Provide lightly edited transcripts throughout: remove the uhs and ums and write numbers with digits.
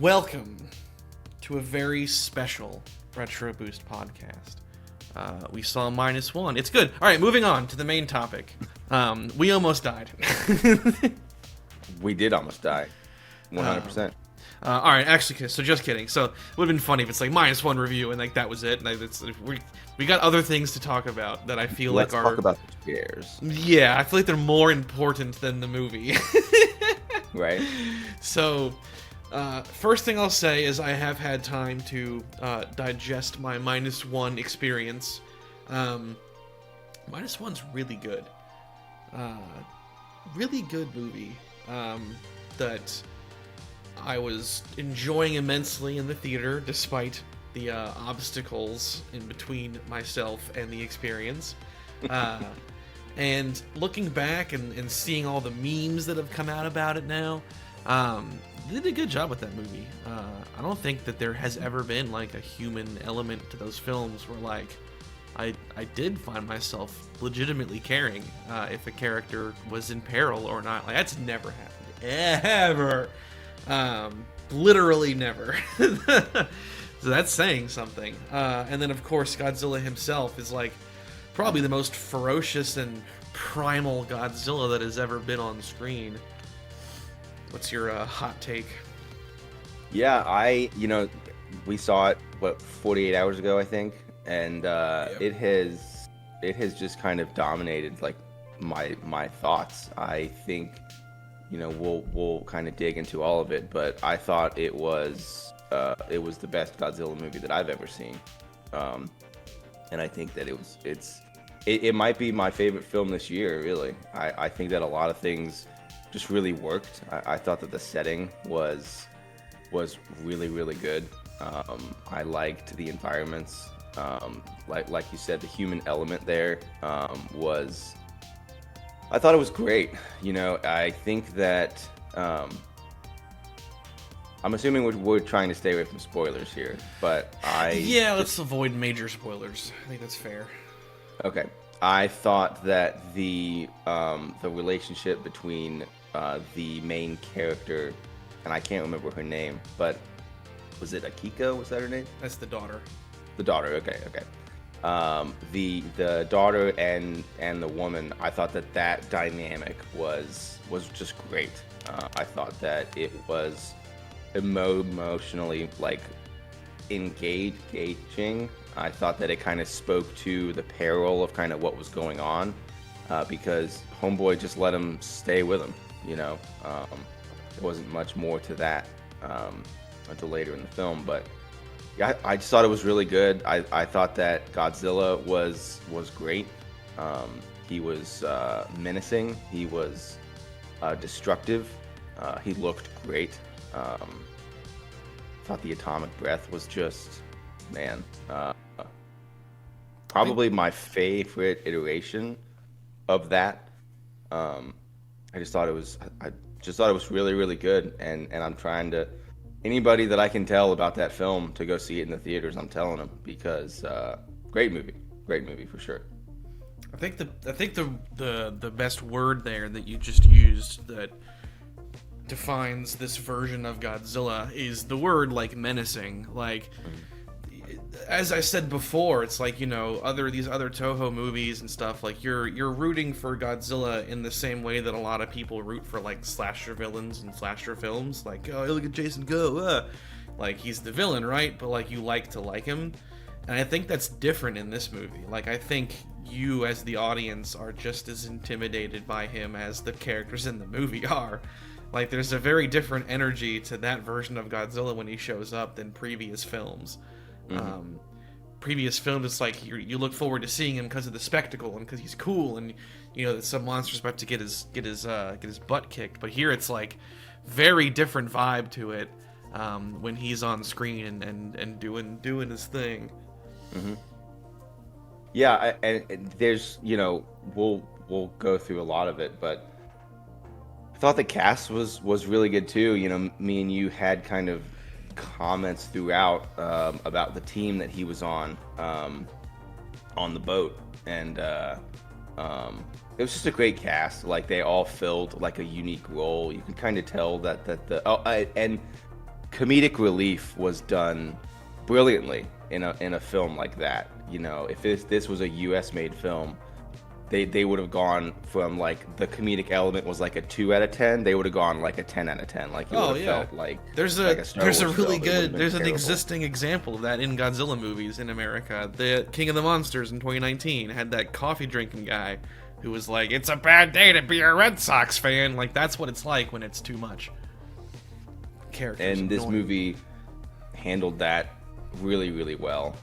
Welcome to a very special Retro Boost podcast. We saw -1. It's good. All right, moving on to the main topic. We almost died. We did almost die. 100%. All right, actually, so just kidding. So it would have been funny if it's like -1 review and like that was it. And we got other things to talk about that I feel Let's like are. talk about the scares. Yeah, I feel like they're more important than the movie. Right. So, first thing I'll say is I have had time to digest my -1 experience. -1's really good. Really good movie that I was enjoying immensely in the theater, despite the obstacles in between myself and the experience. And looking back and seeing all the memes that have come out about it now, they did a good job with that movie. I don't think that there has ever been like a human element to those films where like I did find myself legitimately caring if a character was in peril or not. Like that's never happened ever. Literally never. So that's saying something. And then of course Godzilla himself is like probably the most ferocious and primal Godzilla that has ever been on screen. What's your hot take? Yeah, we saw it 48 hours ago, I think, and Yep. it has just kind of dominated like my thoughts. I think we'll kind of dig into all of it, but I thought it was the best Godzilla movie that I've ever seen, and I think that it might be my favorite film this year. Really, I think that a lot of things just really worked. I thought that the setting was really, really good. I liked the environments. Like you said, the human element there was. I thought it was great. I think that I'm assuming we're trying to stay away from spoilers here, but let's avoid major spoilers. I think that's fair. Okay. I thought that the relationship between the main character, and I can't remember her name, but was it Akiko? Was that her name? That's the daughter. The daughter. Okay. The daughter and the woman. I thought that dynamic was just great. I thought that it was emotionally like engaging. I thought that it kind of spoke to the peril of kind of what was going on, because Homeboy just let him stay with him. There wasn't much more to that until later in the film, but yeah, I just thought it was really good. I thought that Godzilla was great. He was menacing. He was destructive. He looked great. Thought the atomic breath was just, man, probably my favorite iteration of that. I just thought it was really, really good, and I'm trying to, anybody that I can tell about that film to go see it in the theaters, I'm telling them, because great movie for sure. I think the best word there that you just used that defines this version of Godzilla is the word like menacing. Like, as I said before, it's like these other Toho movies and stuff. Like you're rooting for Godzilla in the same way that a lot of people root for like slasher villains and slasher films. Like, oh, look at Jason go, like he's the villain, right? But like you like to like him, and I think that's different in this movie. Like I think you as the audience are just as intimidated by him as the characters in the movie are. Like there's a very different energy to that version of Godzilla when he shows up than previous films. Mm-hmm. Previous films, it's like you look forward to seeing him because of the spectacle and because he's cool, and that some monster's about to get his butt kicked. But here it's like very different vibe to it when he's on screen and doing his thing. Mm-hmm. Yeah, and there's we'll go through a lot of it, but I thought the cast was really good too. Me and you had kind of comments throughout about the team that he was on the boat, and it was just a great cast. Like they all filled like a unique role. You could kind of tell that and comedic relief was done brilliantly in a film like that. You know, if this was a U.S. made film, they would have gone from like the comedic element was like a 2 out of 10. They would have gone like a 10 out of 10. Like it would have felt like there's like a Star Wars really film. good there's an terrible. existing example of that in Godzilla movies in America. The King of the Monsters in 2019 had that coffee drinking guy who was like, "It's a bad day to be a Red Sox fan." Like that's what it's like when it's too much. Characters And this annoying. movie handled that really, really well.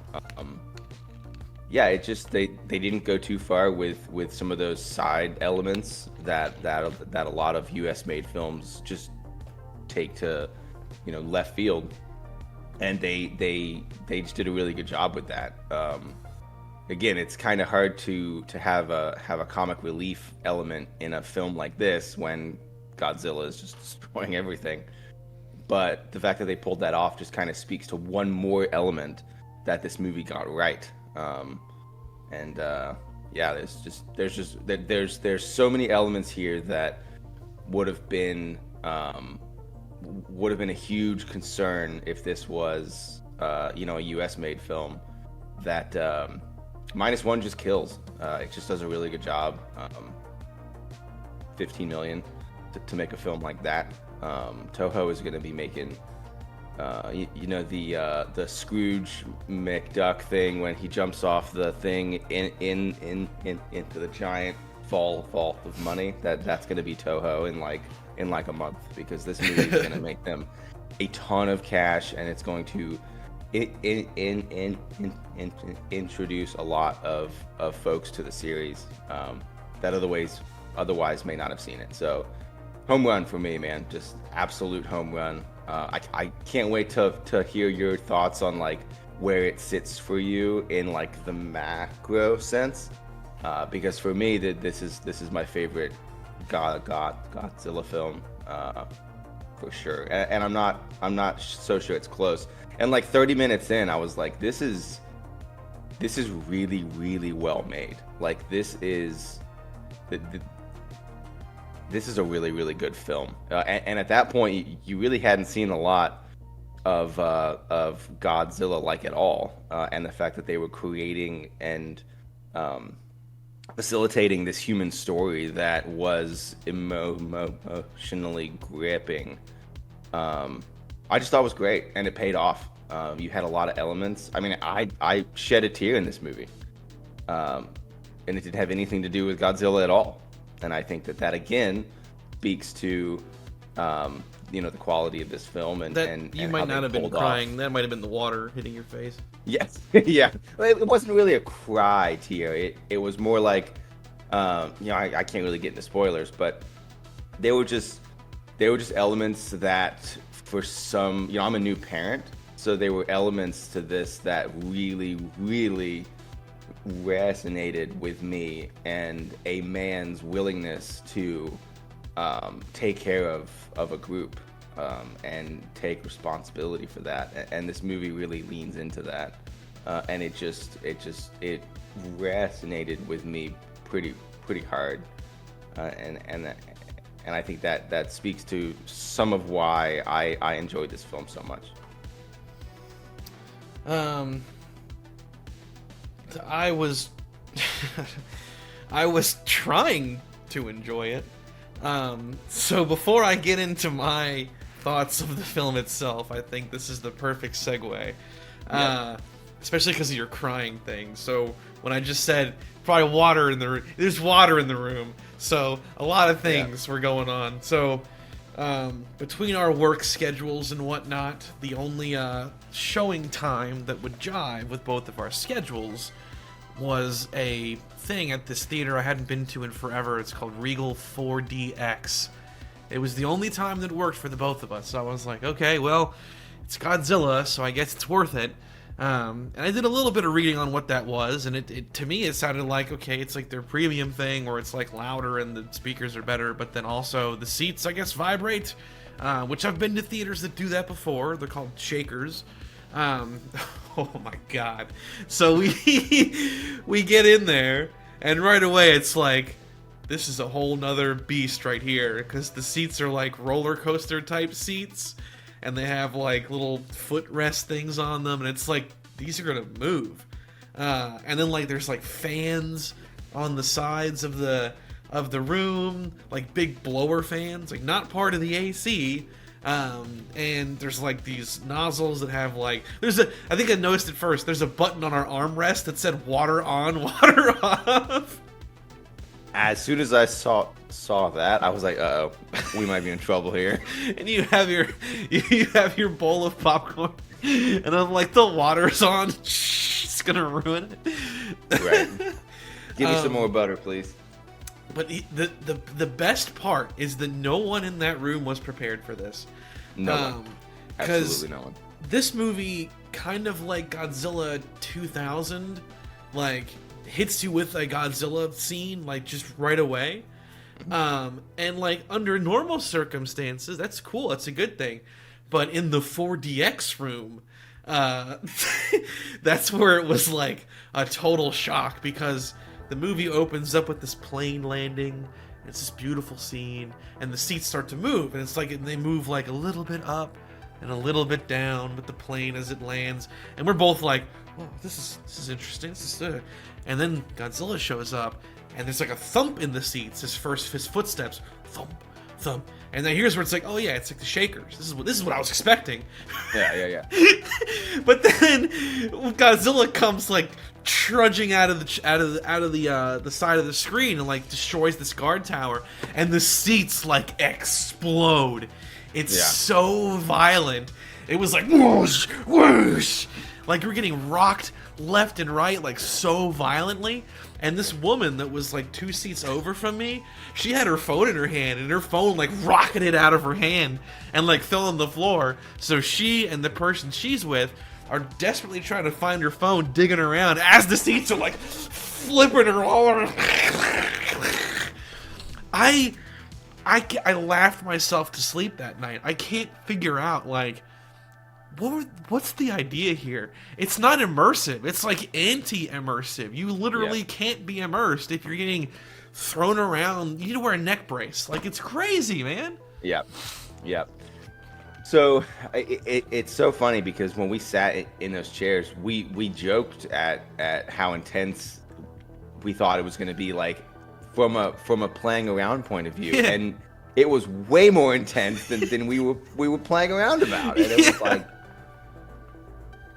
Yeah, it just they didn't go too far with some of those side elements that a lot of U.S. made films just take to, you know, left field, and they just did a really good job with that. Again, it's kind of hard to have a comic relief element in a film like this when Godzilla is just destroying everything. But the fact that they pulled that off just kind of speaks to one more element that this movie got right. Yeah, there's so many elements here that would have been a huge concern if this was you know, a U.S. made film. That -1 just kills. It just does a really good job. 15 million to make a film like that. Toho is going to be making, you know, the Scrooge McDuck thing when he jumps off the thing into the giant fall of money. That's going to be Toho in like a month, because this movie is going to make them a ton of cash, and it's going to introduce a lot of folks to the series that otherwise may not have seen it. So home run for me, man. Just absolute home run. I can't wait to hear your thoughts on like where it sits for you in like the macro sense, because for me this is my favorite Godzilla film for sure, and I'm not so sure it's close. And like 30 minutes in, I was like, this is really, really well made. Like this is a really, really good film. And at that point, you really hadn't seen a lot of Godzilla like at all. And the fact that they were creating and facilitating this human story that was emotionally gripping, I just thought was great, and it paid off. You had a lot of elements. I mean, I shed a tear in this movie, and it didn't have anything to do with Godzilla at all. And I think that again speaks to, you know, the quality of this film and you and might how not they have been pulled crying. off. That might have been the water hitting your face. Yes, yeah. It wasn't really a cry tear. It was more like, you know, I can't really get into spoilers, but they were just elements that for some, you know, I'm a new parent, so there were elements to this that really, really resonated with me, and a man's willingness to take care of a group and take responsibility for that. And this movie really leans into that, and it resonated with me pretty hard, and I think that speaks to some of why I enjoyed this film so much. I was I was trying to enjoy it. So before I get into my thoughts of the film itself, I think this is the perfect segue. Especially because of your crying thing. So when I just said probably water in the room, there's water in the room. So a lot of things were going on. So between our work schedules and whatnot, the only showing time that would jive with both of our schedules was a thing at this theater I hadn't been to in forever. It's called Regal 4DX. It was the only time that worked for the both of us. So I was like, okay, well, it's Godzilla, so I guess it's worth it. And I did a little bit of reading on what that was, and it to me it sounded like, okay, it's like their premium thing, or it's like louder and the speakers are better, but then also the seats, I guess, vibrate, which I've been to theaters that do that before. They're called shakers. Oh my god. So we get in there, and right away it's like, this is a whole nother beast right here, because the seats are like roller coaster type seats. and they have like little footrest things on them, and it's like these are gonna move. And then like there's like fans on the sides of the room, like big blower fans, like not part of the AC. And there's like these nozzles that have like I think I noticed it first. There's a button on our armrest that said water on, water off. As soon as I saw that, I was like, uh-oh, we might be in trouble here. And you have your bowl of popcorn, and I'm like, the water's on. It's gonna ruin it. Right. Give me some more butter, please. But the best part is that no one in that room was prepared for this. No one. Absolutely no one. This movie, kind of like Godzilla 2000, like hits you with a Godzilla scene like just right away. And like under normal circumstances, that's cool. That's a good thing. But in the 4DX room, that's where it was like a total shock, because the movie opens up with this plane landing. It's this beautiful scene, and the seats start to move, and it's like they move like a little bit up and a little bit down with the plane as it lands, and we're both like, "Oh, this is interesting." And then Godzilla shows up, and there's like a thump in the seats. His footsteps, thump, thump, and then here's where it's like, "Oh yeah, it's like the Shakers." This is what I was expecting. Yeah. But then Godzilla comes like trudging out of the side of the screen and like destroys this guard tower, and the seats like explode. It's so violent. It was like whoosh, whoosh. Like we're getting rocked left and right like so violently. And this woman that was like 2 seats over from me, she had her phone in her hand, and her phone like rocketed out of her hand and like fell on the floor. So she and the person she's with are desperately trying to find her phone, digging around as the seats are like flipping her all around. I laughed myself to sleep that night. I can't figure out like what's the idea here? It's not immersive. It's like anti-immersive. You literally can't be immersed if you're getting thrown around. You need to wear a neck brace. Like, it's crazy, man. Yep. So it's so funny because when we sat in those chairs, we joked at how intense we thought it was going to be, like from a playing around point of view, and it was way more intense than we were playing around about. And it was like.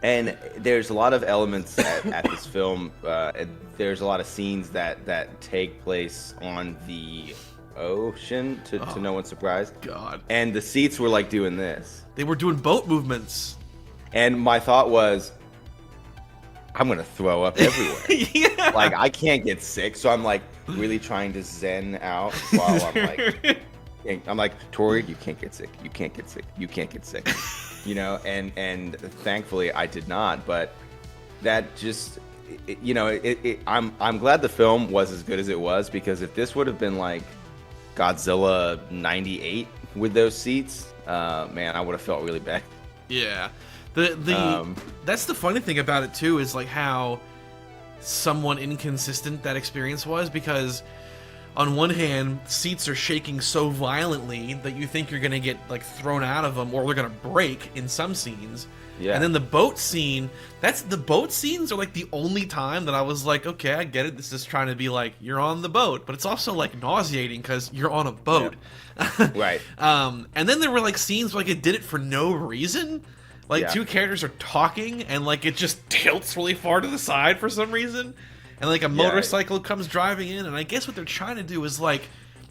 And there's a lot of elements at this film. And there's a lot of scenes that take place on the ocean, to no one's surprise. God. And the seats were like doing this. They were doing boat movements. And my thought was, I'm going to throw up everywhere. Like, I can't get sick. So I'm like really trying to zen out while I'm like, Tori, you can't get sick. You can't get sick. You can't get sick. You know, and thankfully I did not, but that just, I'm glad the film was as good as it was, because if this would have been like Godzilla 98 with those seats, man, I would have felt really bad. Yeah. That's the funny thing about it too, is like how somewhat inconsistent that experience was, because on one hand, seats are shaking so violently that you think you're gonna get like thrown out of them, or they're gonna break in some scenes. Yeah. And then the boat scene, the boat scenes are like the only time that I was like, okay, I get it. This is trying to be like, you're on the boat, but it's also like nauseating because you're on a boat. Yeah. Right. And then there were like scenes where like it did it for no reason. Like two characters are talking and like it just tilts really far to the side for some reason. And like a motorcycle comes driving in, and I guess what they're trying to do is like,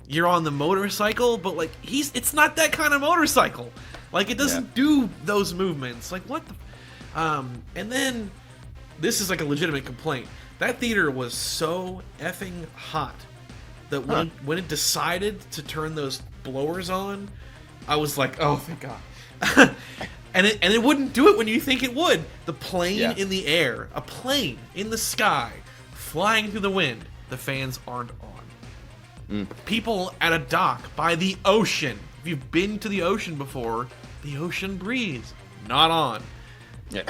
you're on the motorcycle, but like it's not that kind of motorcycle. Like it doesn't do those movements. Like what the and then this is like a legitimate complaint. That theater was so effing hot that when it decided to turn those blowers on, I was like, oh thank God. And it wouldn't do it when you think it would. The plane in the air, a plane in the sky, flying through the wind, the fans aren't on. People at a dock by the ocean. If you've been to the ocean before, the ocean breeze, not on. Yeah.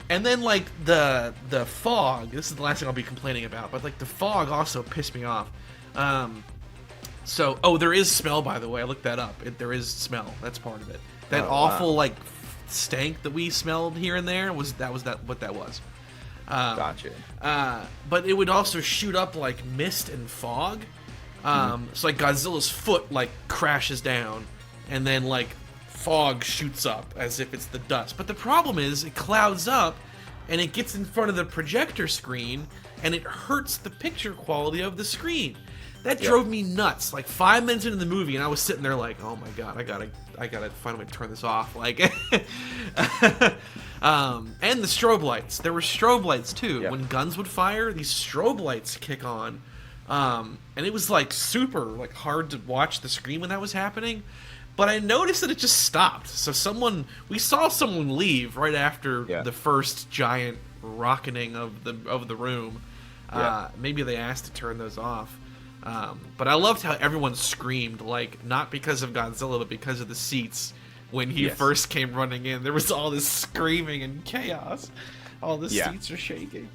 And then like the fog. This is the last thing I'll be complaining about, but like the fog also pissed me off. So, oh, there is smell, by the way. I looked that up. There is smell. That's part of it. That awful wow. like stank that we smelled here and there what that was. Gotcha. But it would also shoot up like mist and fog. So like Godzilla's foot like crashes down, and then like fog shoots up as if it's the dust. But the problem is it clouds up, and it gets in front of the projector screen, and it hurts the picture quality of the screen. That drove me nuts. Like 5 minutes into the movie, and I was sitting there like, "Oh my god, I gotta find a way to turn this off." Like, and the strobe lights. There were strobe lights too. Yeah. When guns would fire, these strobe lights kick on, and it was like super like hard to watch the screen when that was happening. But I noticed that it just stopped. So we saw someone leave right after the first giant rocketing of the room. Maybe they asked to turn those off. But I loved how everyone screamed, like, not because of Godzilla, but because of the seats. When he first came running in, there was all this screaming and chaos. All the seats are shaking.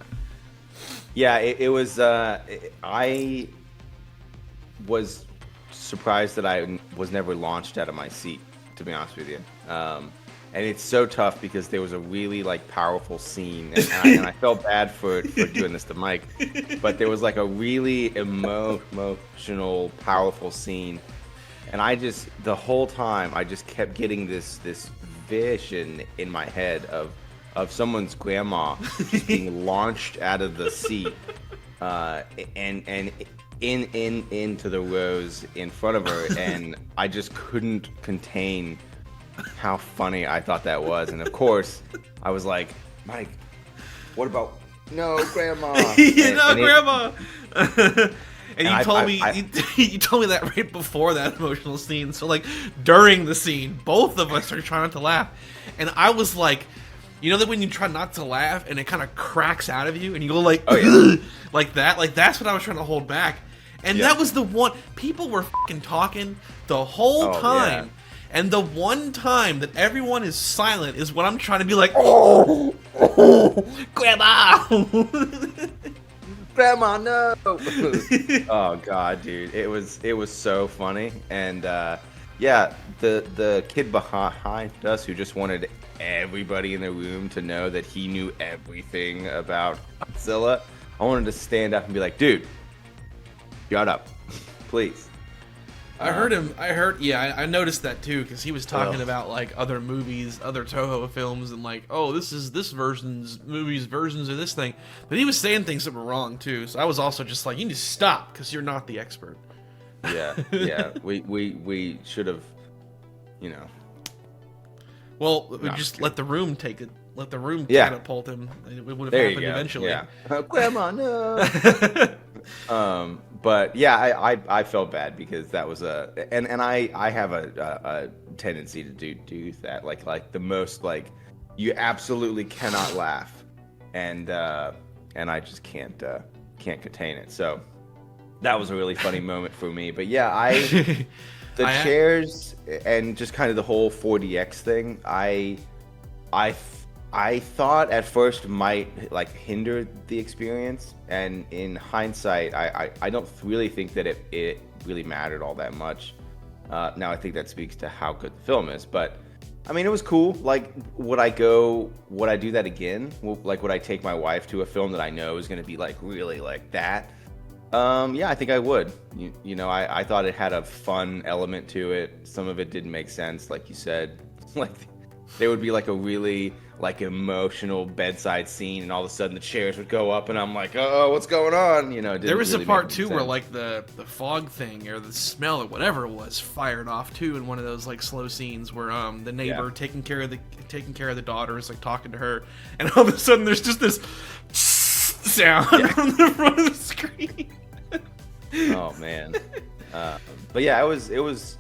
Yeah, it was. I was surprised that I was never launched out of my seat, to be honest with you. And it's so tough because there was a really like powerful scene, and I felt bad for doing this to Mike, but there was like a really emotional, powerful scene, and the whole time I just kept getting this vision in my head of someone's grandma just being launched out of the seat, and into the rows in front of her, and I just couldn't contain how funny I thought that was. And of course I was like, Mike, what about grandma? Grandma. And you told me you told me that right before that emotional scene. So like during the scene, both of us are trying not to laugh, and I was like, you know that when you try not to laugh and it kind of cracks out of you and you go like, like that, like that's what I was trying to hold back. And that was the one. People were fucking talking the whole time. Yeah. And the one time that everyone is silent is when I'm trying to be like, oh grandma. Grandma, no. Oh god, dude. It was so funny. And the kid behind us who just wanted everybody in the room to know that he knew everything about Godzilla, I wanted to stand up and be like, dude, shut up, please. I heard him. I noticed that too, because he was talking about like other movies, other Toho films, and like, oh, this is this version's versions of this thing. But he was saying things that were wrong too. So I was also just like, you need to stop, because you're not the expert. Yeah. We should have, Well, we just let the room take it. Let the room catapult him. It would have happened eventually. Yeah. Grandma, no. But yeah, I felt bad because that was and I have a tendency to do that. Like the most, like, you absolutely cannot laugh, and I just can't contain it. So that was a really funny moment for me. But yeah, the chairs and just kind of the whole 4DX thing, I thought at first might like hinder the experience, and in hindsight, I don't really think that it really mattered all that much. Now I think that speaks to how good the film is, but I mean, it was cool. Like, would I do that again? Like, would I take my wife to a film that I know is going to be like really like that? Yeah, I think I would. I thought it had a fun element to it. Some of it didn't make sense, like you said. Like, there would be like a really like emotional bedside scene, and all of a sudden the chairs would go up, and I'm like, oh, what's going on? There was really a part too where like the fog thing or the smell or whatever it was fired off too in one of those like slow scenes where the neighbor taking care of the daughter is like talking to her, and all of a sudden there's just this sound from the front of the screen. Oh man. But yeah, it was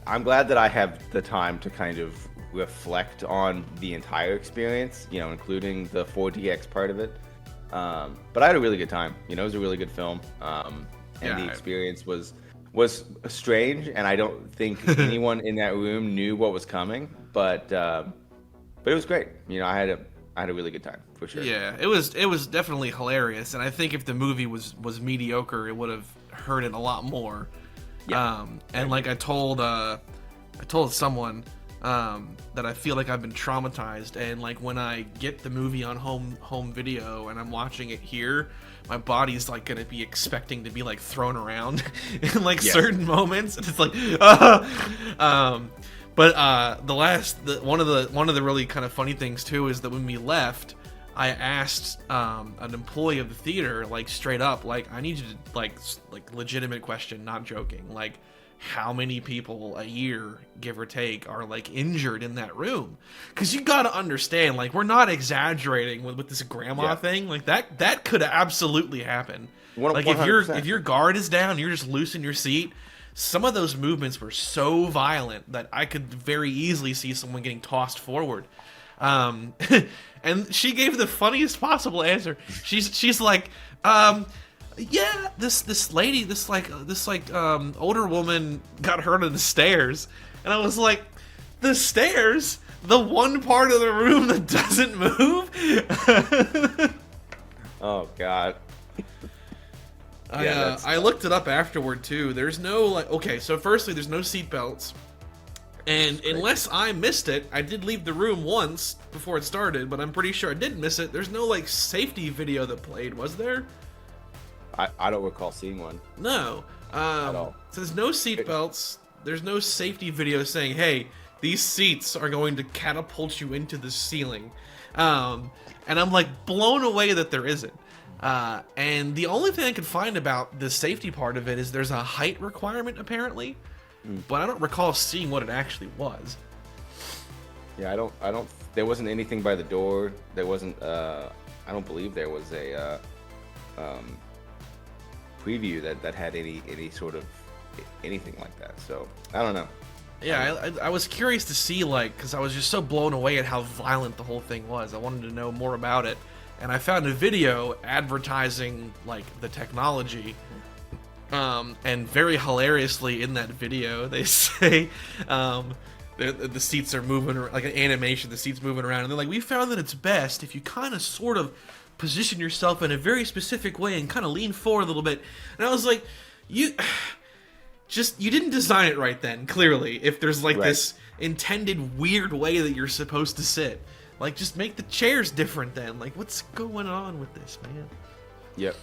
I'm glad that I have the time to kind of reflect on the entire experience, including the 4DX part of it. But I had a really good time. It was a really good film. And the experience was strange, and I don't think anyone in that room knew what was coming, but it was great. I had a really good time, for sure. Yeah, it was definitely hilarious, and I think if the movie was mediocre, it would have heard it a lot more. Yeah. And like I told someone that I feel like I've been traumatized, and like when I get the movie on home video and I'm watching it here, my body's like gonna be expecting to be like thrown around in like certain moments, and it's like one of the really kind of funny things too is that when we left, I asked an employee of the theater, like straight up, like, I need you to like legitimate question, not joking, like, how many people a year, give or take, are like injured in that room? Because you got to understand, like, we're not exaggerating with this grandma thing. Like that could absolutely happen. Like 100%. if your guard is down, you're just loose in your seat. Some of those movements were so violent that I could very easily see someone getting tossed forward. And she gave the funniest possible answer. She's like, yeah, this lady, this older woman got hurt on the stairs. And I was like, the stairs? The one part of the room that doesn't move? Oh, God. I looked it up afterward, too. There's no, like, okay, so firstly, there's no seat belts. And unless I missed it, I did leave the room once before it started, but I'm pretty sure I did miss it. There's no, like, safety video that played, was there? I don't recall seeing one. No. At all. So there's no seat belts. There's no safety video saying, hey, these seats are going to catapult you into the ceiling. And I'm, like, blown away that there isn't. And the only thing I could find about the safety part of it is there's a height requirement, apparently. But I don't recall seeing what it actually was. Yeah, I don't. There wasn't anything by the door. There wasn't. I don't believe there was a preview that had any sort of anything like that. So I don't know. Yeah, I was curious to see, like, because I was just so blown away at how violent the whole thing was. I wanted to know more about it, and I found a video advertising like the technology. And very hilariously in that video, they say the seats are moving, like an animation, the seats moving around, and they're like, we found that it's best if you kind of sort of position yourself in a very specific way and kind of lean forward a little bit. And I was like, you didn't design it right then, clearly, if there's like this intended weird way that you're supposed to sit. Like, just make the chairs different then. Like, what's going on with this, man? Yep.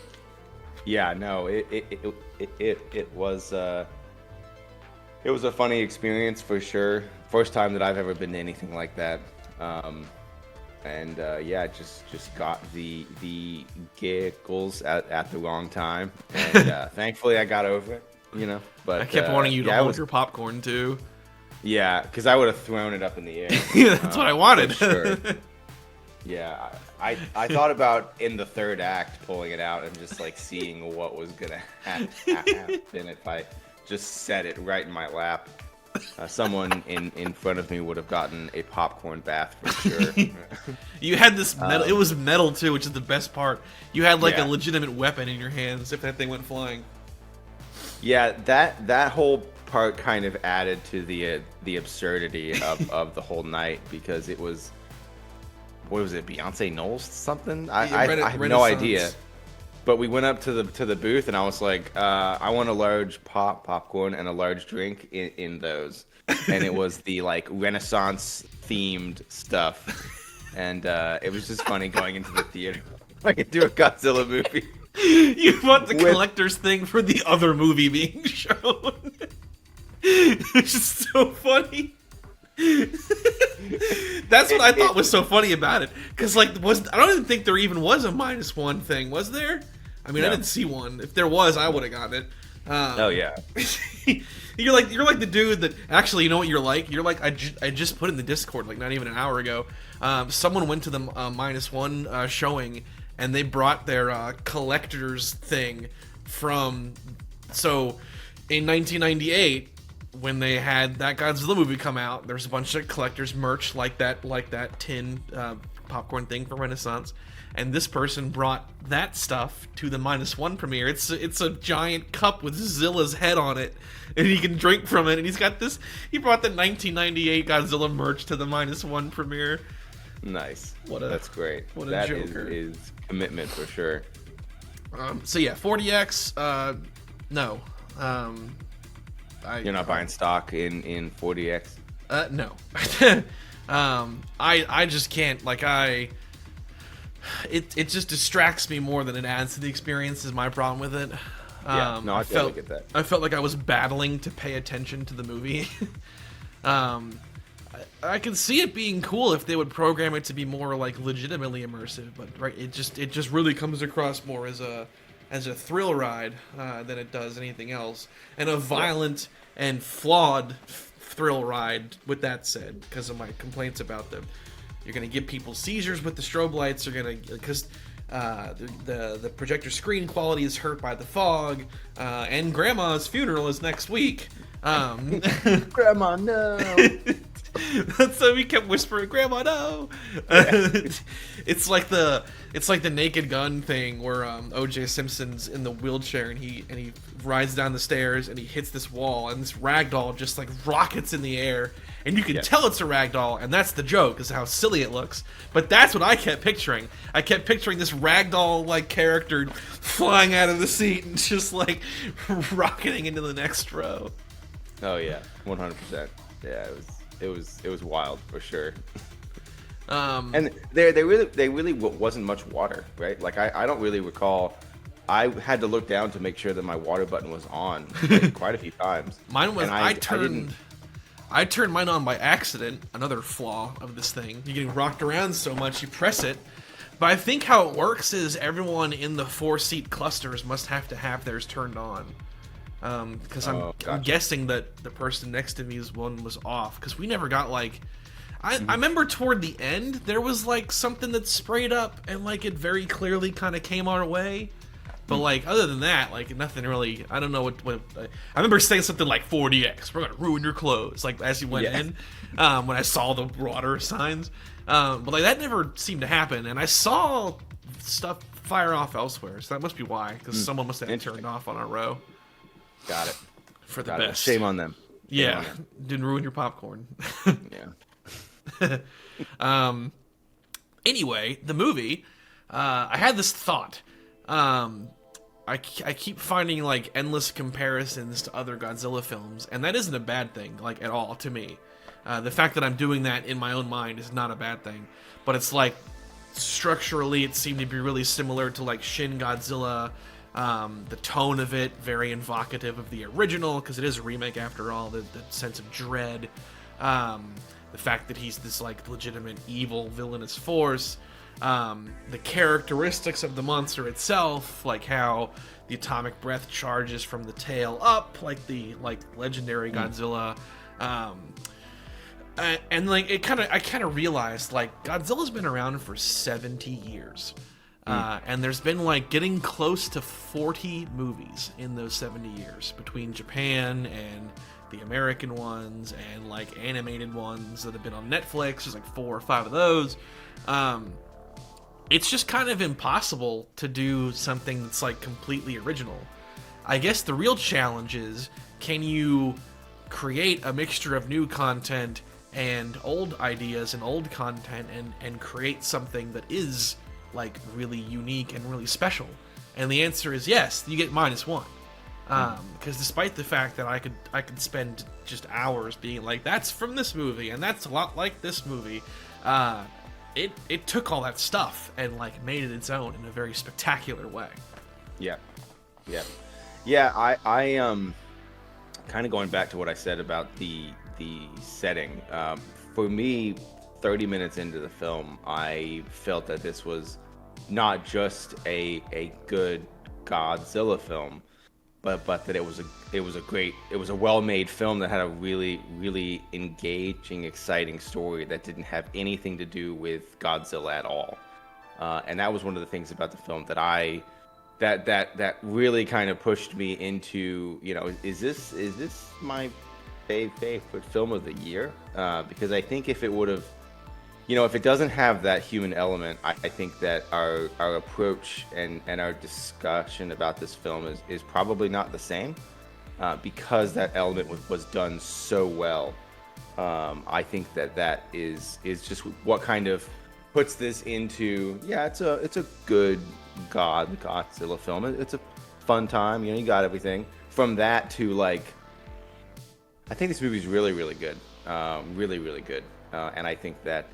Yeah, no, it was a funny experience for sure. First time that I've ever been to anything like that. Yeah, just got the giggles at the wrong time, and thankfully I got over it, you know. But I kept wanting you to hold your popcorn too. Yeah, because I would have thrown it up in the air. Yeah, that's what I wanted. For sure. Yeah, I thought about in the third act pulling it out and just like seeing what was gonna happen if I just set it right in my lap. Someone in front of me would have gotten a popcorn bath for sure. You had this metal. It was metal too, which is the best part. You had like a legitimate weapon in your hands if that thing went flying. Yeah, that whole part kind of added to the absurdity of the whole night, because it was. What was it, Beyonce Knowles something? I have no idea. But we went up to the booth, and I was like, I want a large popcorn and a large drink in those. And it was the like Renaissance themed stuff. And it was just funny going into the theater. I could do a Godzilla movie. You want the collector's thing for the other movie being shown. It's just so funny. That's what I thought was so funny about it, because like I don't even think there even was a -1 thing, was there? I mean, no. I didn't see one. If there was, I would have gotten it. Oh yeah. You're like the dude that actually, you know what you're like? You're like I just put in the Discord like not even an hour ago. Someone went to the -1 showing, and they brought their collector's thing from in 1998. When they had that Godzilla movie come out, there's a bunch of collector's merch like that tin popcorn thing for Renaissance, and this person brought that stuff to the -1 premiere. It's a giant cup with Zilla's head on it, and he can drink from it. And he brought the 1998 Godzilla merch to the -1 premiere. Nice. That's great. What a joker. That is commitment for sure. So yeah, 40X. No. You're not buying stock in 40X? No. I just can't, like, it just distracts me more than it adds to the experience is my problem with it. No, I totally get that. I felt like I was battling to pay attention to the movie. I can see it being cool if they would program it to be more like legitimately immersive, but right, it just really comes across more as a thrill ride than it does anything else, and a violent and flawed thrill ride. With that said, because of my complaints about them, you're gonna give people seizures with the strobe lights. You're gonna because the projector screen quality is hurt by the fog, and Grandma's funeral is next week. Grandma, no. So we kept whispering, "Grandma, no!" It's like the Naked Gun thing where O.J. Simpson's in the wheelchair and he rides down the stairs and he hits this wall and this ragdoll just like rockets in the air and you can tell it's a ragdoll, and that's the joke, is how silly it looks. But that's what I kept picturing. I kept picturing this ragdoll like character flying out of the seat and just like rocketing into the next row. Oh yeah, 100%. Yeah, it was wild for sure. And there really wasn't much water, right? Like I don't really recall. I had to look down to make sure that my water button was on like, quite a few times. Mine was. I turned mine on by accident. Another flaw of this thing. You're getting rocked around so much, you press it. But I think how it works is everyone in the 4-seat clusters must have to have theirs turned on. Because I'm guessing that the person next to me's one was off, because we never got like I remember toward the end there was like something that sprayed up and like it very clearly kind of came our way, but like other than that, like nothing really. I don't know what I remember saying something like 40X, we're gonna ruin your clothes, like as you went in, when I saw the water signs, but like that never seemed to happen, and I saw stuff fire off elsewhere, so that must be why, because someone must have turned off on our row. Got it. For the best. Shame on them. Yeah. Didn't ruin your popcorn. Yeah. Anyway, the movie, I had this thought. I keep finding like endless comparisons to other Godzilla films, and that isn't a bad thing, like at all to me. The fact that I'm doing that in my own mind is not a bad thing, but it's like structurally it seemed to be really similar to like Shin Godzilla. The tone of it, very evocative of the original, because it is a remake after all, the sense of dread, the fact that he's this like legitimate evil villainous force, the characteristics of the monster itself, like how the atomic breath charges from the tail up, like the legendary Godzilla, and like I kind of realized like Godzilla's been around for 70 years. And there's been like getting close to 40 movies in those 70 years between Japan and the American ones and like animated ones that have been on Netflix. There's like 4 or 5 of those. It's just kind of impossible to do something that's like completely original. I guess the real challenge is, can you create a mixture of new content and old ideas and old content and create something that is like really unique and really special? And the answer is yes. You get -1, because despite the fact that I could spend just hours being like, that's from this movie and that's a lot like this movie, it took all that stuff and like made it its own in a very spectacular way. I kind of going back to what I said about the setting, for me, 30 minutes into the film, I felt that this was not just a good Godzilla film, but that it was a well-made film that had a really, really engaging, exciting story that didn't have anything to do with Godzilla at all. And that was one of the things about the film that really kind of pushed me into, is this my favorite film of the year? Because I think if it would have, if it doesn't have that human element, I think that our approach and our discussion about this film is probably not the same, because that element was done so well. I think that is just what kind of puts this into, it's a good Godzilla film. It's a fun time, you got everything. from that to like, I think this movie's really, really good. Really, really good. And I think that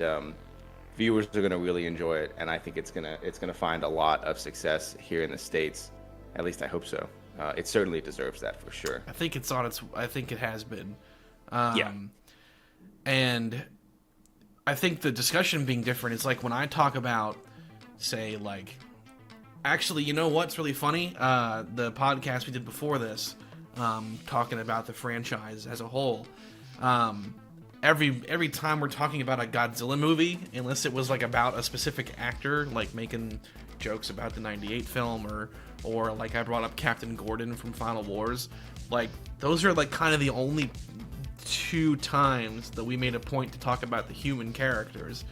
viewers are going to really enjoy it. And I think it's gonna find a lot of success here in the States. At least I hope so. It certainly deserves that for sure. I think it's on its. I think it has been. Yeah. And I think the discussion being different is like when I talk about, say, like, actually, you know what's really funny? The podcast we did before this, talking about the franchise as a whole. Every time we're talking about a Godzilla movie, unless it was like about a specific actor, like making jokes about the '98 film, or like I brought up Captain Gordon from Final Wars, like those are like kind of the only 2 times that we made a point to talk about the human characters.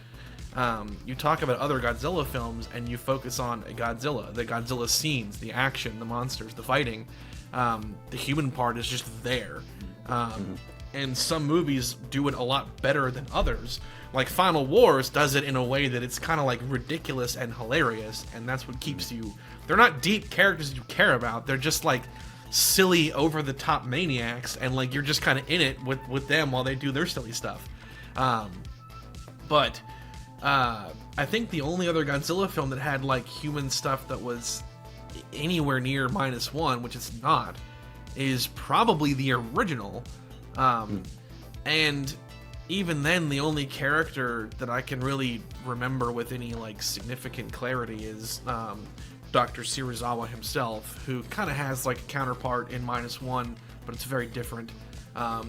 You talk about other Godzilla films and you focus on Godzilla, the Godzilla scenes, the action, the monsters, the fighting. The human part is just there. And some movies do it a lot better than others. Like Final Wars does it in a way that it's kind of like ridiculous and hilarious, and that's what keeps you... They're not deep characters you care about, they're just like silly, over-the-top maniacs, and like you're just kind of in it with them while they do their silly stuff. But I think the only other Godzilla film that had like human stuff that was anywhere near -1, which it's not, is probably the original. And even then, the only character that I can really remember with any like significant clarity is Dr. Serizawa himself, who kind of has like a counterpart in -1, but it's very different.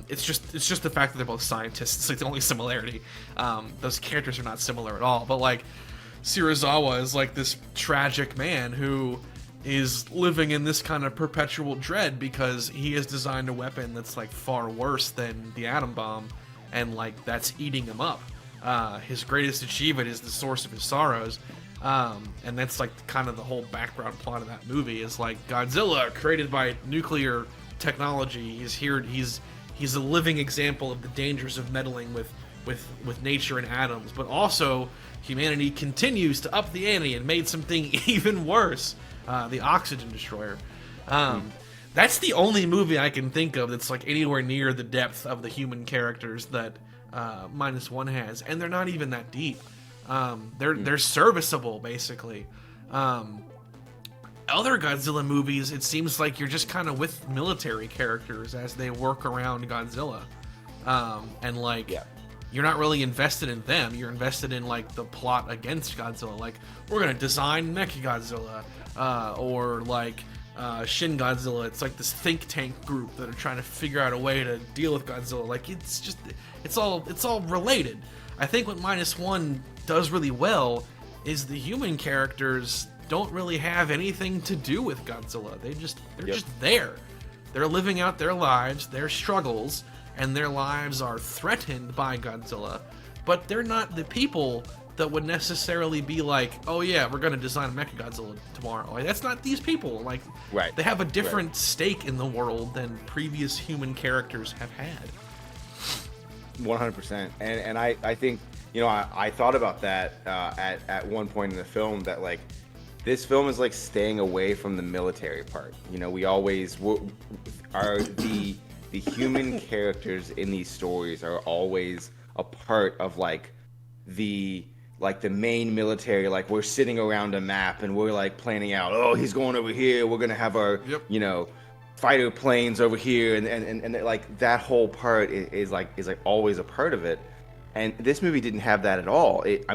It's just the fact that they're both scientists. It's like the only similarity. Those characters are not similar at all. But like Serizawa is like this tragic man who is living in this kind of perpetual dread because he has designed a weapon that's like far worse than the atom bomb, and like that's eating him up. His greatest achievement is the source of his sorrows. And that's like kind of the whole background plot of that movie is like Godzilla, created by nuclear technology, is here. He's a living example of the dangers of meddling with nature and atoms, but also humanity continues to up the ante and made something even worse, the oxygen destroyer. That's the only movie I can think of that's like anywhere near the depth of the human characters that -1 has, and they're not even that deep. They're serviceable, basically. Other Godzilla movies, it seems like you're just kind of with military characters as they work around Godzilla. And like, you're not really invested in them. You're invested in like the plot against Godzilla. Like, we're gonna design Mechagodzilla, or like Shin Godzilla. It's like this think tank group that are trying to figure out a way to deal with Godzilla. Like, it's all related. I think what -1 does really well is the human characters don't really have anything to do with Godzilla. They're just there. They're living out their lives, their struggles, and their lives are threatened by Godzilla. But they're not the people that would necessarily be like, oh yeah, we're gonna design Mechagodzilla tomorrow. Like, that's not these people. Like, they have a different stake in the world than previous human characters have had. 100%. And I think, you know, I thought about that at one point in the film, that like this film is like staying away from the military part. You know, we always are the human characters in these stories are always a part of like the main military. Like, we're sitting around a map and we're like planning out, oh, he's going over here, we're gonna have our you know, fighter planes over here, and like that whole part is like always a part of it. And this movie didn't have that at all. It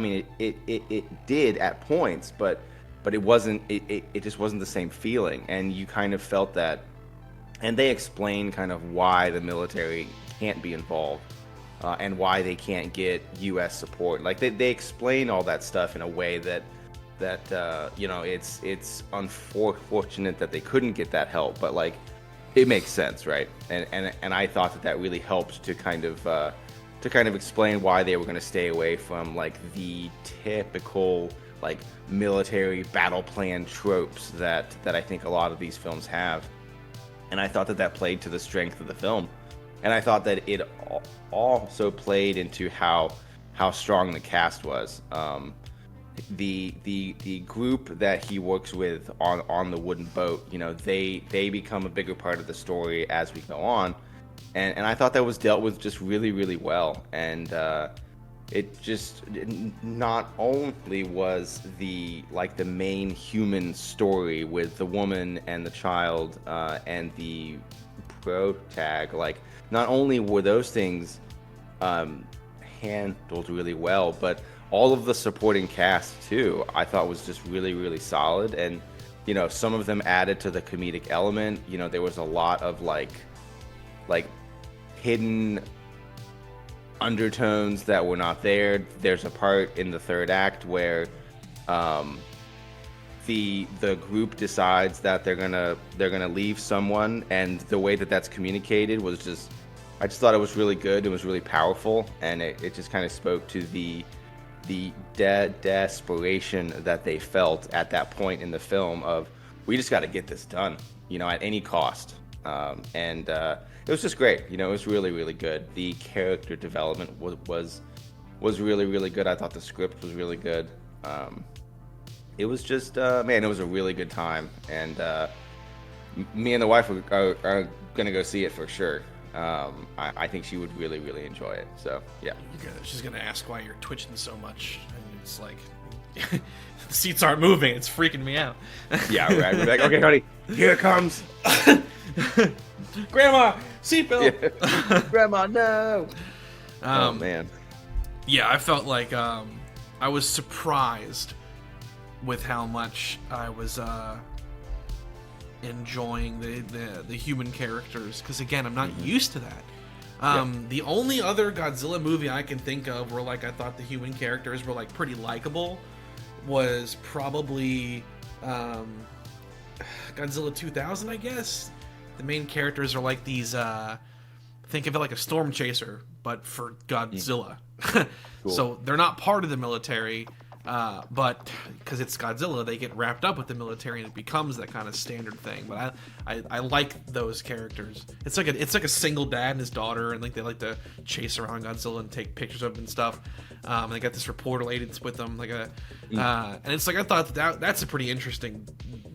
did at points, but it wasn't. It just wasn't the same feeling, and you kind of felt that. And they explain kind of why the military can't be involved, and why they can't get U.S. support. Like, they explain all that stuff in a way that you know, it's unfortunate that they couldn't get that help, but like, it makes sense, right? And I thought that really helped to kind of explain why they were going to stay away from like the typical like military battle plan tropes that I think a lot of these films have. And I thought that played to the strength of the film. And I thought that it also played into how strong the cast was. the group that he works with on the wooden boat, you know, they become a bigger part of the story as we go on, and I thought that was dealt with just really, really well. And it just not only was the main human story with the woman and the child and the protag, like not only were those things handled really well, but all of the supporting cast too, I thought was just really, really solid. And you know, some of them added to the comedic element. You know, there was a lot of like hidden undertones that were not there. There's a part in the third act where the group decides that they're gonna leave someone, and the way that that's communicated was just, I just thought it was really good. It was really powerful, and it just kind of spoke to the desperation that they felt at that point in the film of, we just got to get this done, you know, at any cost. And it was just great. You know, it was really, really good. The character development was really, really good. I thought the script was really good. It was just, man, it was a really good time. And me and the wife are going to go see it for sure. I think she would really, really enjoy it. So, yeah. She's going to ask why you're twitching so much. And it's like, the seats aren't moving. It's freaking me out. Yeah, right. We're like, okay, honey, here it comes. Grandma, seatbelt. Yeah. Grandma, no. Oh, man. Yeah, I felt like I was surprised with how much I was enjoying the human characters, because again, I'm not used to that. The only other Godzilla movie I can think of where like I thought the human characters were like pretty likable was probably Godzilla 2000, I guess. The main characters are like these think of it like a storm chaser but for Godzilla. Cool. So they're not part of the military, but because it's Godzilla, they get wrapped up with the military, and it becomes that kind of standard thing. But I like those characters. It's like a single dad and his daughter, and like they like to chase around Godzilla and take pictures of him and stuff. And they got this reporter lady that's with them, and it's like I thought that's a pretty interesting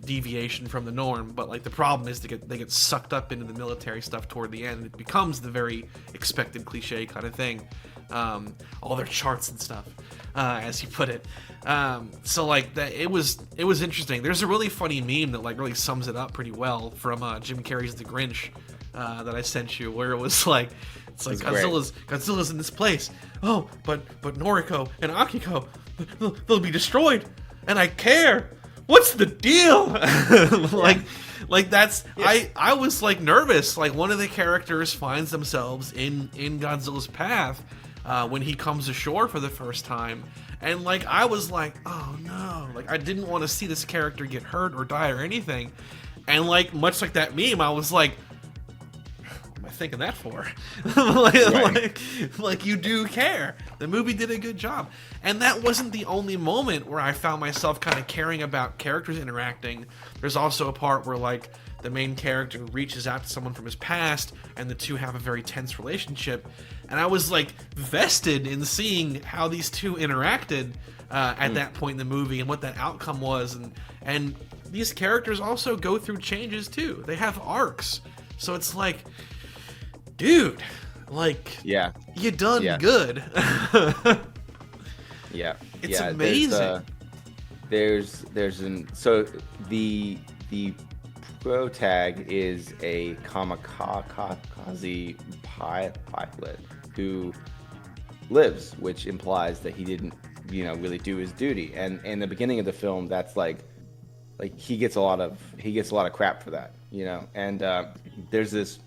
deviation from the norm. But like the problem is they get sucked up into the military stuff toward the end. It becomes the very expected cliche kind of thing. All their charts and stuff, as you put it. So like that, it was interesting. There's a really funny meme that like really sums it up pretty well from Jim Carrey's The Grinch that I sent you, where it was like, it's like Godzilla's in this place. Oh, but Noriko and Akiko, they'll be destroyed, and I care. What's the deal? Like that's I was like nervous. Like one of the characters finds themselves in Godzilla's path when he comes ashore for the first time, and like I was like, oh no, like I didn't want to see this character get hurt or die or anything, and like much like that meme, I was like, what am I thinking that for? like you do care. The movie did a good job, and that wasn't the only moment where I found myself kind of caring about characters interacting. There's also a part where like the main character reaches out to someone from his past, and the two have a very tense relationship. And I was like vested in seeing how these two interacted at that point in the movie and what that outcome was. And these characters also go through changes too. They have arcs. So it's like, dude, like, you done good. It's amazing. So the protag is a kamikaze pilot who lives, which implies that he didn't, really do his duty. And in the beginning of the film, that's like he gets a lot of crap for that, And there's this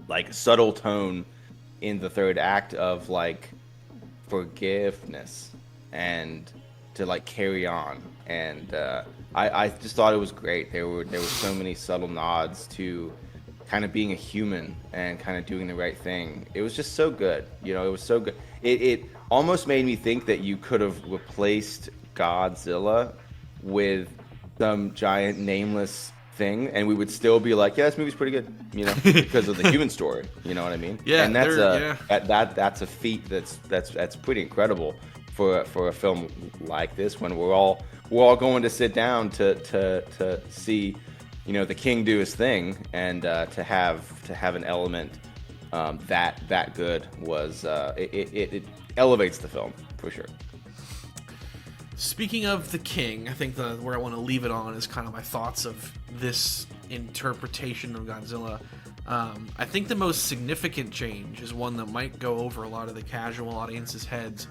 like subtle tone in the third act of like forgiveness and to like carry on. And I just thought it was great. There were so many subtle nods to kind of being a human and kind of doing the right thing. It was just so good. It was so good. It almost made me think that you could have replaced Godzilla with some giant nameless thing, and we would still be like, yeah, this movie's pretty good, because of the human story. You know what I mean? Yeah. And that's that's a feat that's pretty incredible for a film like this, when we're all going to sit down to see, you know, the king do his thing, and to have an element that good was it elevates the film for sure. Speaking of the king, I think where I want to leave it on is kind of my thoughts of this interpretation of Godzilla. I think the most significant change is one that might go over a lot of the casual audience's heads.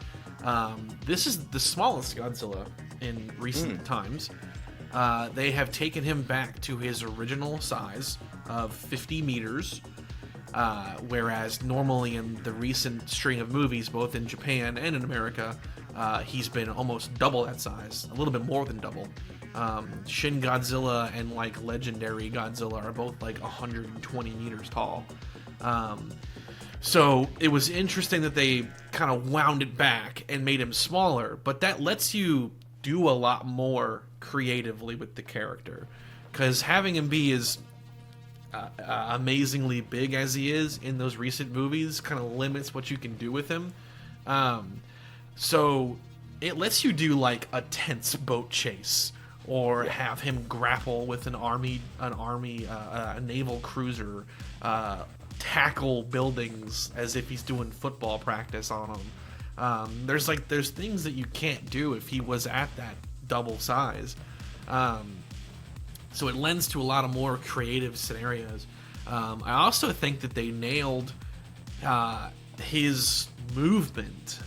This is the smallest Godzilla in recent times. They have taken him back to his original size of 50 meters, whereas normally in the recent string of movies, both in Japan and in America, he's been almost double that size, a little bit more than double. Shin Godzilla and like Legendary Godzilla are both like 120 meters tall. So it was interesting that they kind of wound it back and made him smaller, but that lets you do a lot more creatively with the character, because having him be as amazingly big as he is in those recent movies kind of limits what you can do with him. So it lets you do like a tense boat chase, or have him grapple with a naval cruiser, tackle buildings as if he's doing football practice on them. There's things that you can't do if he was at that double size. So it lends to a lot of more creative scenarios. I also think that they nailed his movement.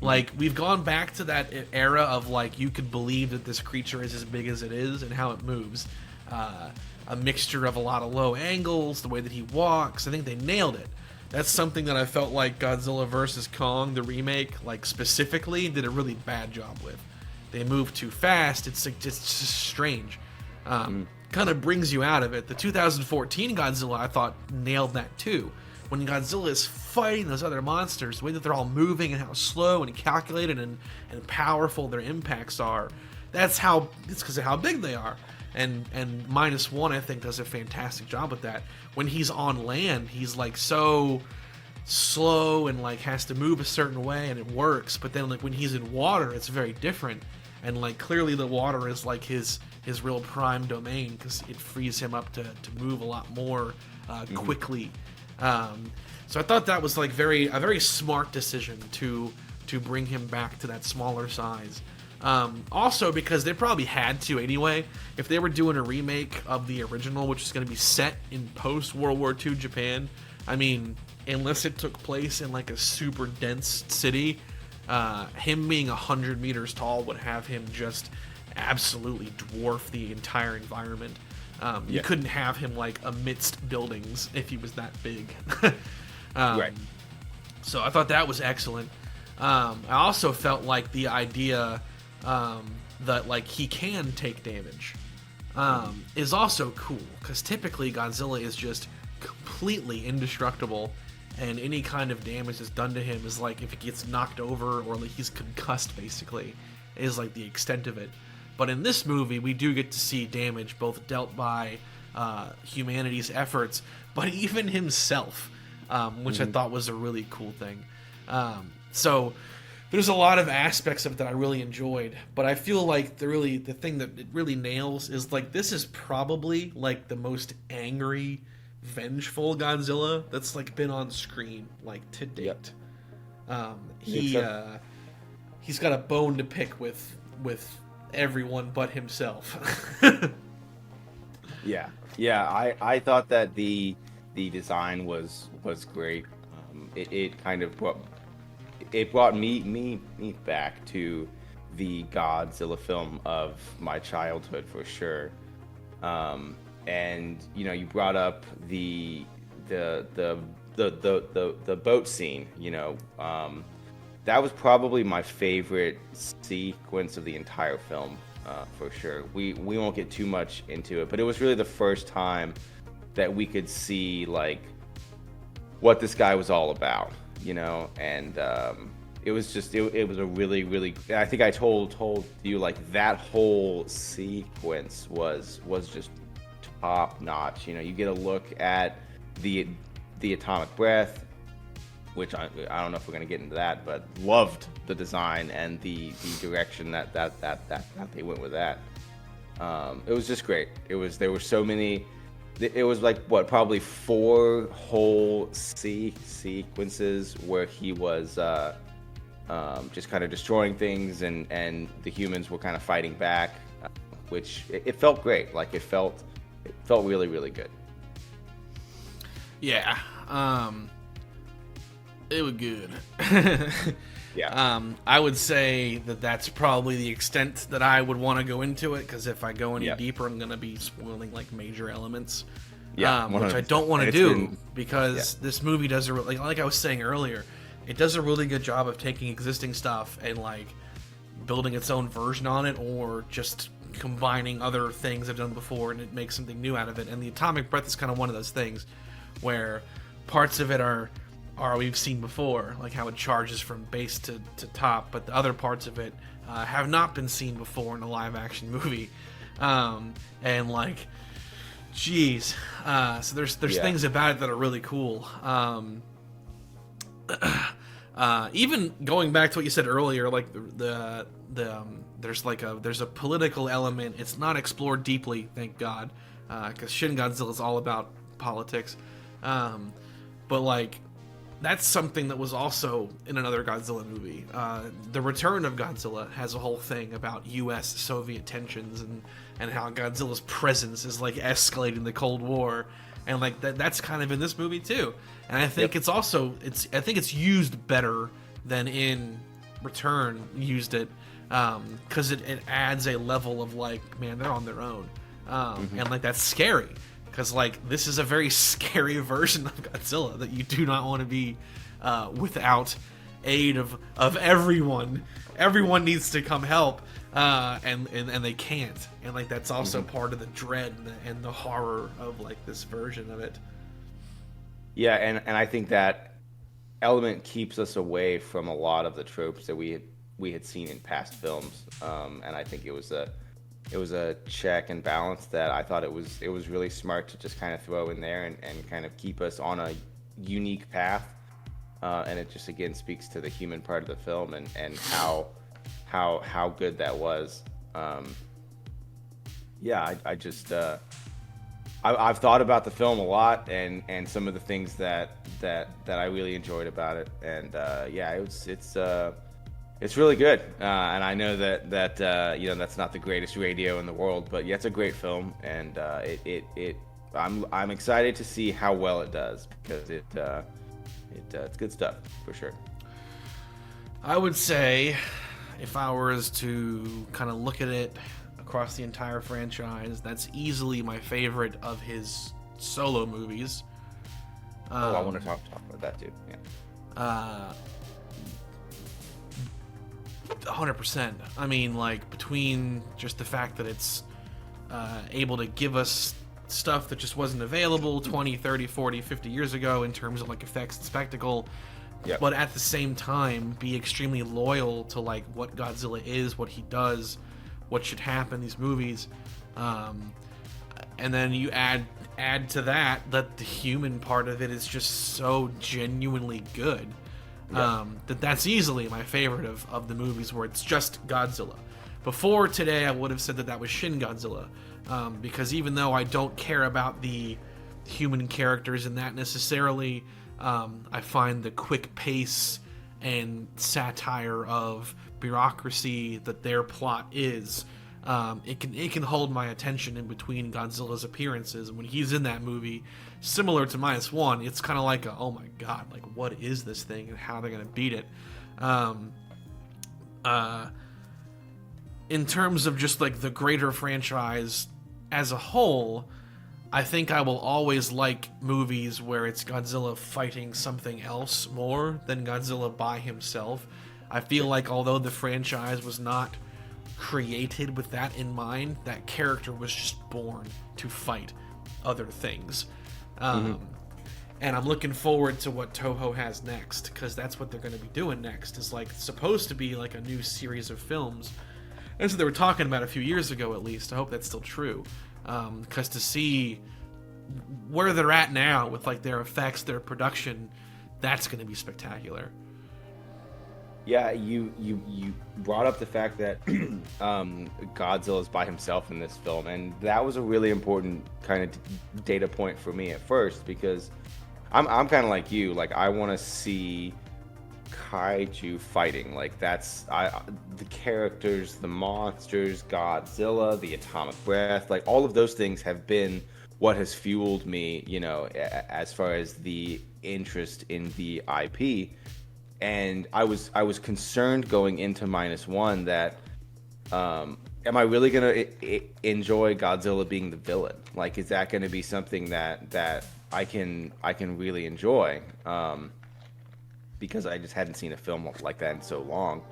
Like, we've gone back to that era of, like, you could believe that this creature is as big as it is and how it moves. A mixture of a lot of low angles, the way that he walks. I think they nailed it. That's something that I felt like Godzilla vs. Kong, the remake, like, specifically, did a really bad job with. They move too fast. It's just strange. Kind of brings you out of it. The 2014 Godzilla, I thought, nailed that, too. When Godzilla is fighting those other monsters, the way that they're all moving and how slow and calculated and powerful their impacts are, it's because of how big they are. And -1, I think, does a fantastic job with that. When he's on land, he's like so slow and like has to move a certain way, and it works. But then like when he's in water, it's very different. And like clearly the water is like his real prime domain, because it frees him up to move a lot more quickly. So I thought that was like a very smart decision to bring him back to that smaller size. Also because they probably had to anyway. If they were doing a remake of the original, which is going to be set in post-World War II Japan, I mean, unless it took place in like a super dense city, him being 100 meters tall would have him just absolutely dwarf the entire environment. You couldn't have him like amidst buildings if he was that big. Right. So I thought that was excellent. I also felt like the idea that like he can take damage is also cool, because typically Godzilla is just completely indestructible, and any kind of damage that's done to him is like if he gets knocked over or like he's concussed, basically, is like the extent of it. But in this movie, we do get to see damage both dealt by humanity's efforts, but even himself, which I thought was a really cool thing. So there's a lot of aspects of it that I really enjoyed, but I feel like the thing that it really nails is like this is probably like the most angry, vengeful Godzilla that's like been on screen like to date. He's got a bone to pick with everyone but himself. I thought that the design was great. It kind of brought me back to the Godzilla film of my childhood for sure. And you know, you brought up the boat scene. You know, that was probably my favorite sequence of the entire film, for sure. We won't get too much into it, but it was really the first time that we could see like what this guy was all about, you know. And it was just it was a really I think I told you like that whole sequence was just top notch. You know, you get a look at the atomic breath, which I don't know if we're gonna get into that, but loved the design and the direction that they went with that. It was just great. There were so many. It was like probably 4 whole sequences where he was just kind of destroying things, and the humans were kind of fighting back, which it felt great. Like it felt really, really good. Yeah, it was good. Yeah. I would say that's probably the extent that I would want to go into it, because if I go any deeper, I'm going to be spoiling like major elements. Yeah, which I don't want to do, because this movie does like I was saying earlier, it does a really good job of taking existing stuff and like building its own version on it, or just combining other things I've done before, and it makes something new out of it. And the atomic breath is kind of one of those things where parts of it are we've seen before, like how it charges from base to top, but the other parts of it have not been seen before in a live action movie. And like, geez, so there's things about it that are really cool. Even going back to what you said earlier, like there's a political element. It's not explored deeply, thank God, because Shin Godzilla is all about politics. But like, that's something that was also in another Godzilla movie. The Return of Godzilla has a whole thing about U.S.-Soviet tensions and how Godzilla's presence is like escalating the Cold War, and like that's kind of in this movie too. And I think I think it's used better than in Return used it, because it adds a level of like, man, they're on their own, and like that's scary. Because like, this is a very scary version of Godzilla that you do not want to be without aid of everyone. Everyone needs to come help, and they can't. And like, that's also part of the dread and the horror of like this version of it. Yeah, and I think that element keeps us away from a lot of the tropes that we had seen in past films. And I think it was a check and balance that I thought it was really smart to just kind of throw in there and kind of keep us on a unique path. And it just again speaks to the human part of the film and how good that was. I just I've thought about the film a lot and some of the things that I really enjoyed about it. And it's really good, and I know that that's not the greatest radio in the world, but yeah, it's a great film, and I'm excited to see how well it does, because it's good stuff for sure. I would say, if I was to kind of look at it across the entire franchise, that's easily my favorite of his solo movies. I want to talk about that too. Yeah. 100%. I mean, like, between just the fact that it's able to give us stuff that just wasn't available 20, 30, 40, 50 years ago in terms of like effects and spectacle, but at the same time be extremely loyal to like what Godzilla is, what he does, what should happen in these movies, and then you add to that the human part of it is just so genuinely good. That's easily my favorite of the movies where it's just Godzilla. Before today, I would have said that was Shin Godzilla, because even though I don't care about the human characters in that necessarily, I find the quick pace and satire of bureaucracy that their plot is, it can hold my attention in between Godzilla's appearances. And when he's in that movie, similar to -1, it's kind of like oh my god, like what is this thing and how they're gonna beat it. In terms of just like the greater franchise as a whole, I think I will always like movies where it's Godzilla fighting something else more than Godzilla by himself. I feel like although the franchise was not created with that in mind, that character was just born to fight other things. And I'm looking forward to what Toho has next, because that's what they're going to be doing next, is like supposed to be like a new series of films. That's what they were talking about a few years ago, at least. I hope that's still true, because to see where they're at now with like their effects, their production, that's going to be spectacular. Yeah, you brought up the fact that Godzilla's by himself in this film, and that was a really important kind of data point for me at first, because I'm kind of like you. Like, I want to see kaiju fighting. Like, that's the characters, the monsters, Godzilla, the atomic breath, like all of those things have been what has fueled me, you know, as far as the interest in the IP. And I was concerned going into -1 that am I really gonna enjoy Godzilla being the villain? Like, is that going to be something that I can really enjoy? Because I just hadn't seen a film like that in so long.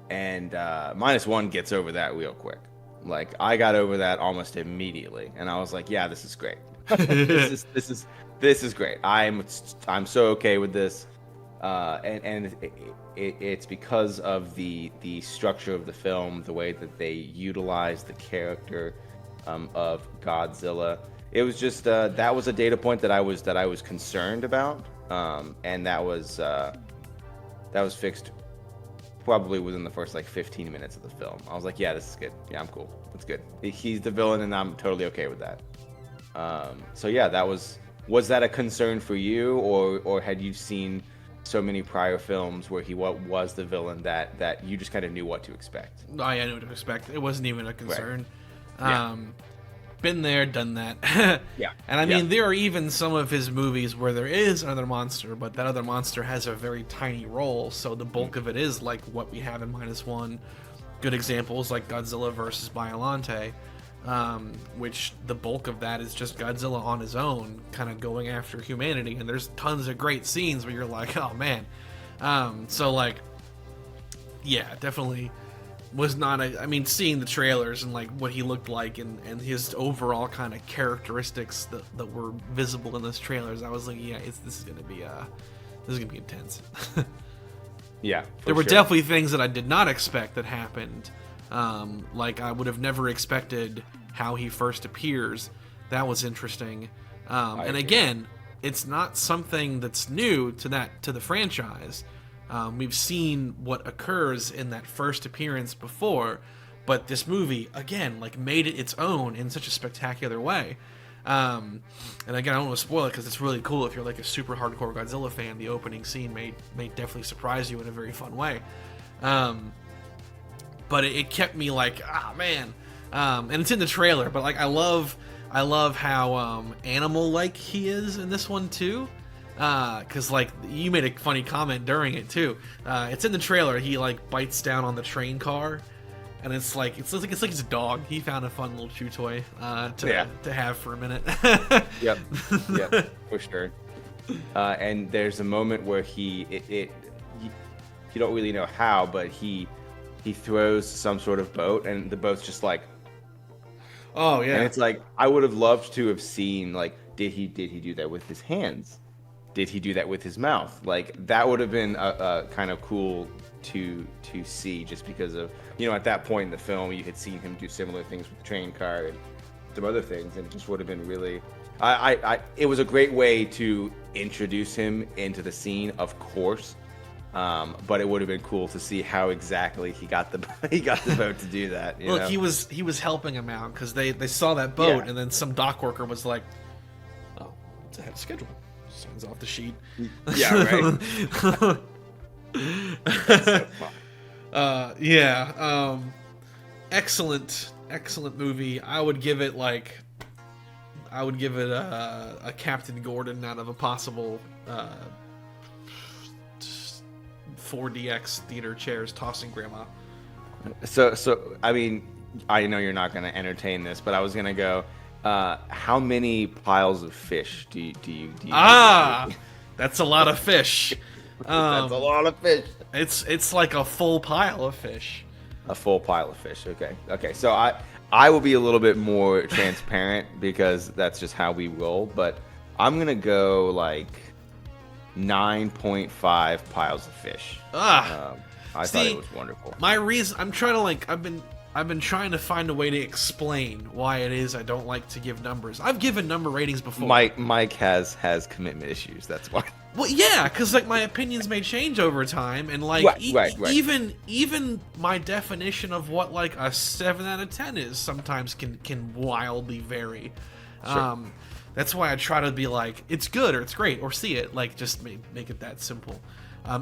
And -1 gets over that real quick. Like, I got over that almost immediately, and I was like, yeah, this is great. this is great. I'm so okay with this. And it's because of the structure of the film, the way that they utilize the character of Godzilla. It was just that was a data point that I was concerned about, and that was fixed probably within the first like 15 minutes of the film. I was like, yeah, this is good. Yeah, I'm cool. That's good. He's the villain, and I'm totally okay with that. So yeah, was that a concern for you, or had you seen so many prior films where he was the villain that you just kind of knew what to expect? I knew what to expect. It wasn't even a concern. Right. Yeah. Been there, done that. Yeah. And I mean, there are even some of his movies where there is another monster, but that other monster has a very tiny role, so the bulk of it is like what we have in -1. Good examples like Godzilla versus Biollante, which the bulk of that is just Godzilla on his own, kind of going after humanity, and there's tons of great scenes where you're like, oh man. So like, yeah, definitely was not I mean, seeing the trailers and like what he looked like and his overall kind of characteristics that were visible in those trailers, I was like, yeah, this is gonna be intense. Yeah, there were definitely things that I did not expect that happened. Like, I would have never expected how he first appears. That was interesting. And again, it's not something that's new to the franchise. We've seen what occurs in that first appearance before, but this movie, again, like, made it its own in such a spectacular way. And again, I don't want to spoil it because it's really cool. If you're like a super hardcore Godzilla fan, the opening scene may definitely surprise you in a very fun way. But it kept me like, ah, man. And it's in the trailer, but like, I love how animal-like he is in this one too. Because like, you made a funny comment during it too. It's in the trailer. He like bites down on the train car, and it's like it's like his dog. He found a fun little chew toy to have for a minute. Yep, for sure. And there's a moment where you don't really know how, but he throws some sort of boat, and the boat's just like, oh yeah. And it's like, I would have loved to have seen, like, did he do that with his hands? Did he do that with his mouth? Like, that would have been a kind of cool to see, just because of, you know, at that point in the film, you had seen him do similar things with the train car and some other things, and it just would have been really, it was a great way to introduce him into the scene, of course. But it would have been cool to see how exactly he got the boat to do that. You know? He was helping him out because they saw that boat, and then some dock worker was like, "Oh, it's ahead of schedule." Signs off the sheet. Yeah, right. That's so fun. Yeah. Excellent movie. I would give it a Captain Gordon out of a possible 4DX theater chairs tossing grandma. So I mean, I know you're not going to entertain this, but I was going to go, how many piles of fish do you that's a lot of fish. That's a lot of fish. It's like a full pile of fish. A full pile of fish. Okay. So I will be a little bit more transparent because that's just how we roll, but I'm going to go like 9.5 piles of fish. I thought it was wonderful. My reason, I'm trying to like, I've been trying to find a way to explain why it is I don't like to give numbers. I've given number ratings before. Mike has commitment issues. That's why. Well, yeah, because like my opinions may change over time, and like Right. even my definition of what like a 7 out of 10 is sometimes can wildly vary. Sure. That's why I try to be like it's good or it's great or see it, like just make it that simple.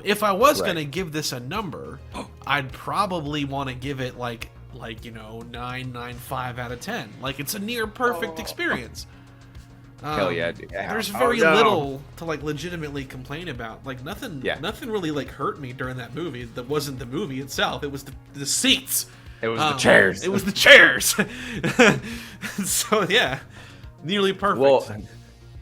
If I was gonna give this a number, I'd probably want to give it like 9.95 out of 10. Like it's a near perfect experience. Hell yeah, dude. Yeah. There's very little to like legitimately complain about. Like nothing really like hurt me during that movie. That wasn't the movie itself. It was the seats. It was the chairs. It was the chairs. So yeah, nearly perfect. Well,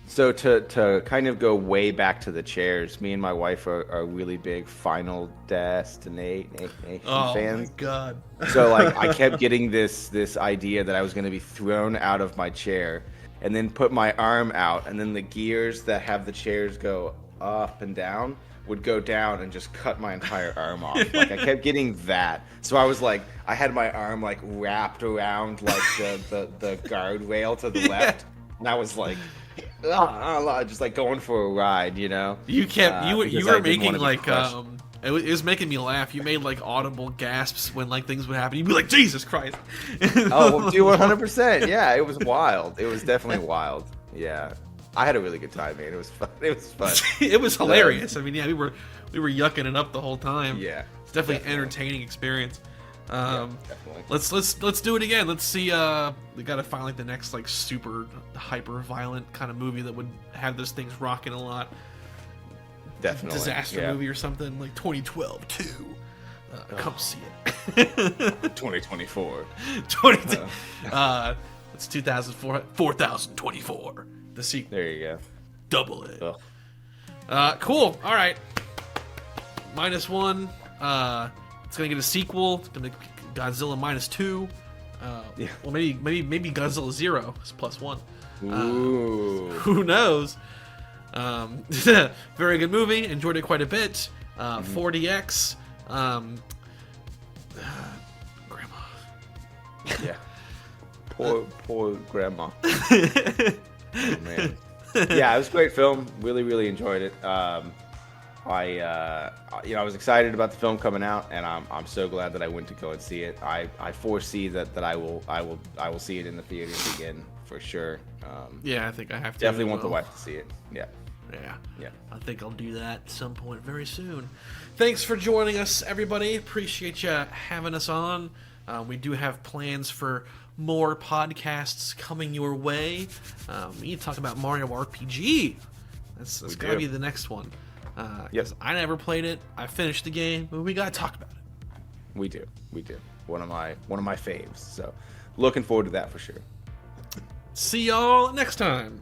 so to kind of go way back to the chairs, me and my wife are really big Final Destination fans. Oh my god. So like I kept getting this idea that I was going to be thrown out of my chair and then put my arm out, and then the gears that have the chairs go up and down would go down and just cut my entire arm off. Like I kept getting that. So I was like, I had my arm like wrapped around like the guardrail to the left, and I was like, just like going for a ride, you know. You were making like it was making me laugh. You made like audible gasps when like things would happen. You'd be like, Jesus Christ. Oh, well, dude, 100%. Yeah, it was wild. It was definitely wild. Yeah. I had a really good time, man. It was fun. It was fun. It was hilarious. I mean, yeah, we were yucking it up the whole time. Yeah. It's definitely an entertaining experience. Definitely. Let's do it again. Let's see. We gotta find like the next like super hyper violent kind of movie that would have those things rocking a lot. Definitely. Disaster movie or something like 2012 2. Come see it. 2024. It's 4024. The sequel. There you go. Double it. Cool. All right. -1. It's gonna get a sequel. It's gonna make Godzilla -2. Yeah. Well, maybe Godzilla 0 is +1. Ooh. Who knows? Very good movie. Enjoyed it quite a bit. 4DX. Grandma. Yeah. Poor grandma. Oh, man. Yeah, it was a great film. Really enjoyed it. I was excited about the film coming out, and I'm so glad that I went to go and see it. I foresee that I will see it in the theaters again for sure. Yeah, I think I have to. Definitely want the wife to see it. Yeah. I think I'll do that at some point very soon. Thanks for joining us, everybody. Appreciate you having us on. We do have plans for more podcasts coming your way. We need to talk about Mario RPG. That's gotta be the next one. Yes, I never played it. I finished the game, but we gotta talk about it. We do. One of my faves. So, looking forward to that for sure. See y'all next time.